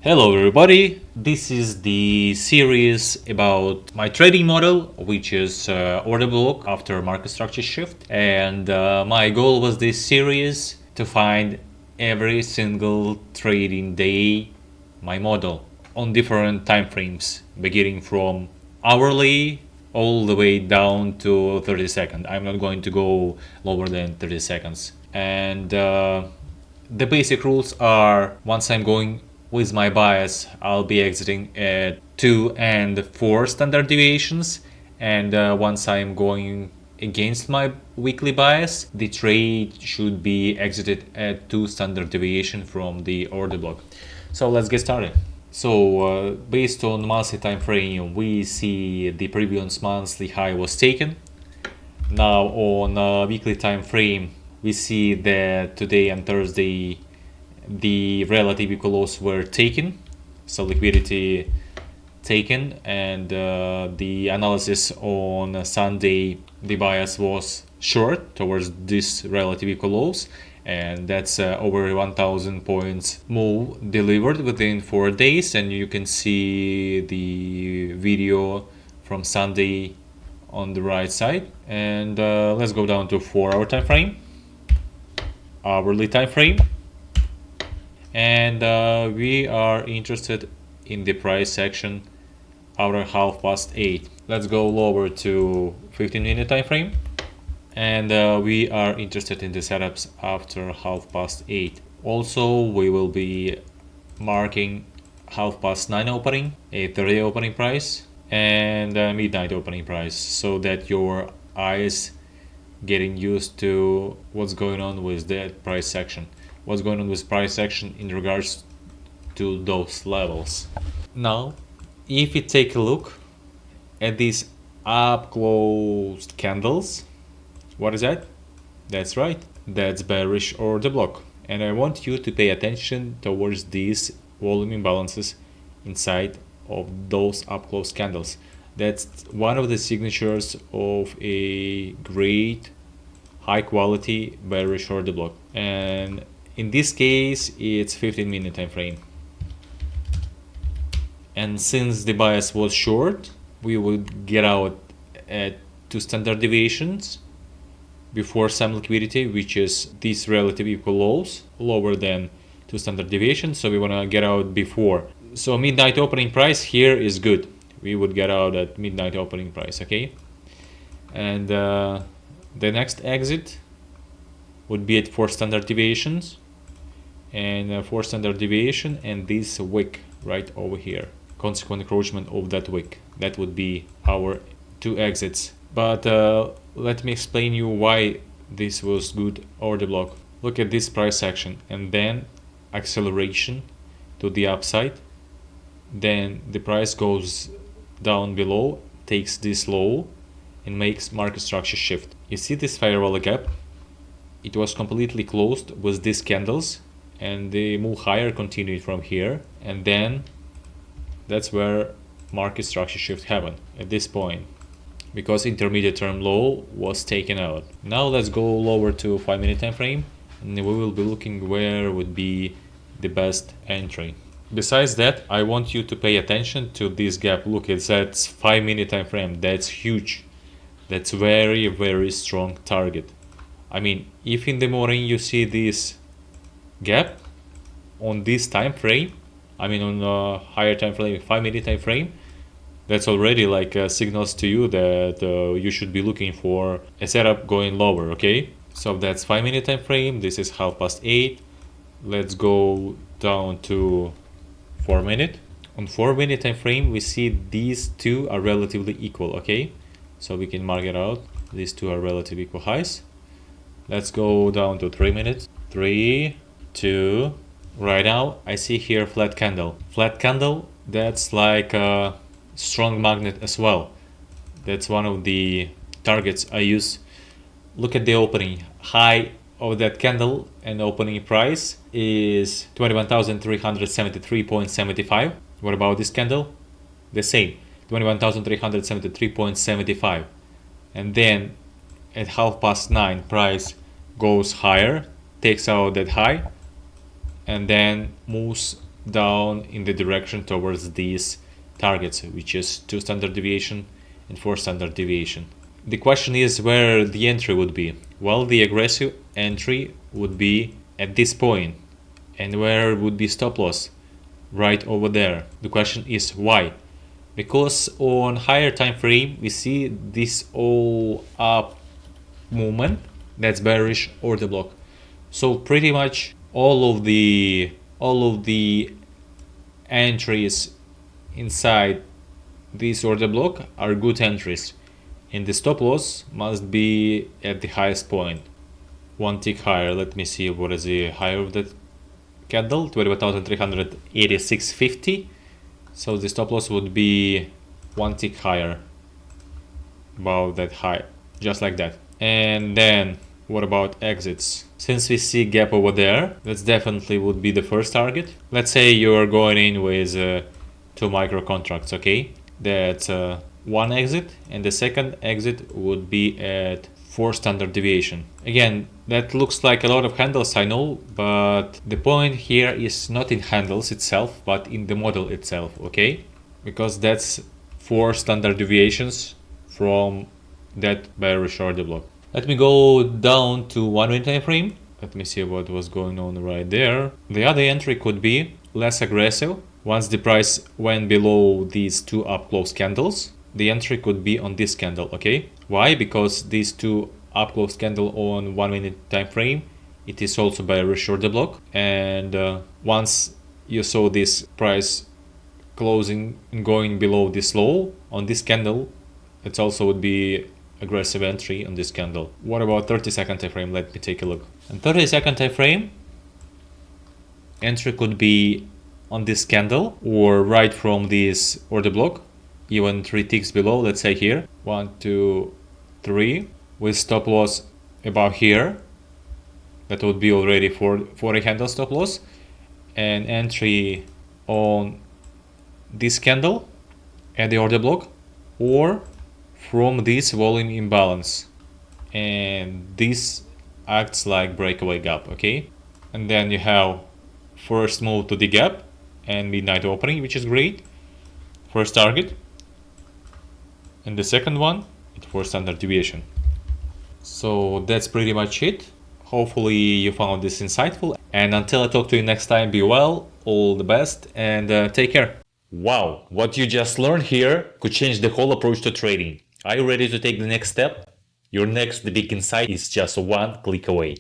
Hello everybody, this is the series about my trading model, which is order block after market structure shift, and my goal was this series to find every single trading day my model on different time frames, beginning from hourly all the way down to 30 seconds. I'm not going to go lower than 30 seconds. And the basic rules are, once I'm going with my bias, I'll be exiting at 2 and 4 standard deviations, and once I'm going against my weekly bias, the trade should be exited at 2 standard deviation from the order block. So let's get started. So based on monthly time frame, we see the previous monthly high was taken. Now on weekly time frame, we see that today and Thursday the relative equal lows were taken, so liquidity taken, and the analysis on Sunday, the bias was short towards this relative equal lows, and that's over 1000 points move delivered within 4 days. And you can see the video from Sunday on the right side. And let's go down to 4-hour time frame, hourly time frame, and we are interested in the price section after 8:30. Let's go lower to 15-minute time frame, and we are interested in the setups after 8:30. Also, we will be marking 9:30 opening, 8:30 opening price, and midnight opening price, so that your eyes getting used to what's going on with that price section. What's going on with price action in regards to those levels. Now, if we take a look at these up closed candles, what is that? That's right, that's bearish order block. And I want you to pay attention towards these volume imbalances inside of those up closed candles. That's one of the signatures of a great high quality bearish order block. And in this case, it's 15-minute time frame. And since the bias was short, we would get out at 2 standard deviations before some liquidity, which is these relative equal lows, lower than 2 standard deviations. So we want to get out before. So midnight opening price here is good. We would get out at midnight opening price, okay? And the next exit would be at 4 standard deviations, and 4 standard deviation, and this wick right over here, consequent encroachment of that wick. That would be our 2 exits. But let me explain you why this was good order block. Look at this price action, and then acceleration to the upside, then the price goes down below, takes this low, and makes market structure shift. You see this firewall gap? It was completely closed with these candles, and the move higher continued from here, and then that's where market structure shift happened at this point, because intermediate term low was taken out. Now let's go lower to 5-minute time frame, and we will be looking where would be the best entry. Besides that, I want you to pay attention to this gap. Look, it's at 5-minute time frame. That's huge. That's very strong target. I mean, if in the morning you see this gap on this time frame, I mean on a higher time frame, 5-minute time frame, that's already like signals to you that you should be looking for a setup going lower, okay? So that's 5-minute time frame. This is 8:30. Let's go down to 4-minute. On 4-minute time frame, we see these two are relatively equal, okay? So we can mark it out. These two are relatively equal highs. Let's go down to 3 minutes. 3, 2. Right now, I see here flat candle. Flat candle, that's like a strong magnet as well. That's one of the targets I use. Look at the opening. High of that candle and opening price is 21,373.75. What about this candle? The same, 21,373.75. And then at 9:30 price goes higher, takes out that high, and then moves down in the direction towards these targets, which is 2 standard deviation and 4 standard deviation. The question is where the entry would be. Well, the aggressive entry would be at this point. And where would be stop loss? Right over there. The question is why? Because on higher time frame we see this all up movement, that's bearish order block. So pretty much all of the entries inside this order block are good entries, and the stop loss must be at the highest point, one tick higher. Let me see what is the higher of that candle, 21,386.50. So the stop loss would be one tick higher, about that high, just like that. And then what about exits? Since we see gap over there, that's definitely would be the first target. Let's say you're going in with 2 micro contracts, okay? That's one exit, and the second exit would be at 4 standard deviation. Again, that looks like a lot of handles, I know, but the point here is not in handles itself, but in the model itself, okay? Because that's 4 standard deviations from that bearish order block. Let me go down to 1 minute time frame. Let me see what was going on right there. The other entry could be less aggressive. Once the price went below these 2 up close candles, the entry could be on this candle, okay? Why? Because these 2 up close candle on 1 minute time frame, it is also bearish order block. And once you saw this price closing and going below this low on this candle, it also would be aggressive entry on this candle. What about 30-second time frame? Let me take a look. On 30-second time frame, entry could be on this candle or right from this order block, even 3 ticks below. Let's say here 1, 2, 3, with stop loss about here. That would be already for a handle stop loss, and entry on this candle at the order block or from this volume imbalance, and this acts like breakaway gap, okay? And then you have first move to the gap and midnight opening, which is great, first target, and the second one it for standard deviation. So that's pretty much it. Hopefully you found this insightful, and until I talk to you next time, be well, all the best, and take care. Wow, what you just learned here could change the whole approach to trading. Are you ready to take the next step? Your next big insight is just one click away.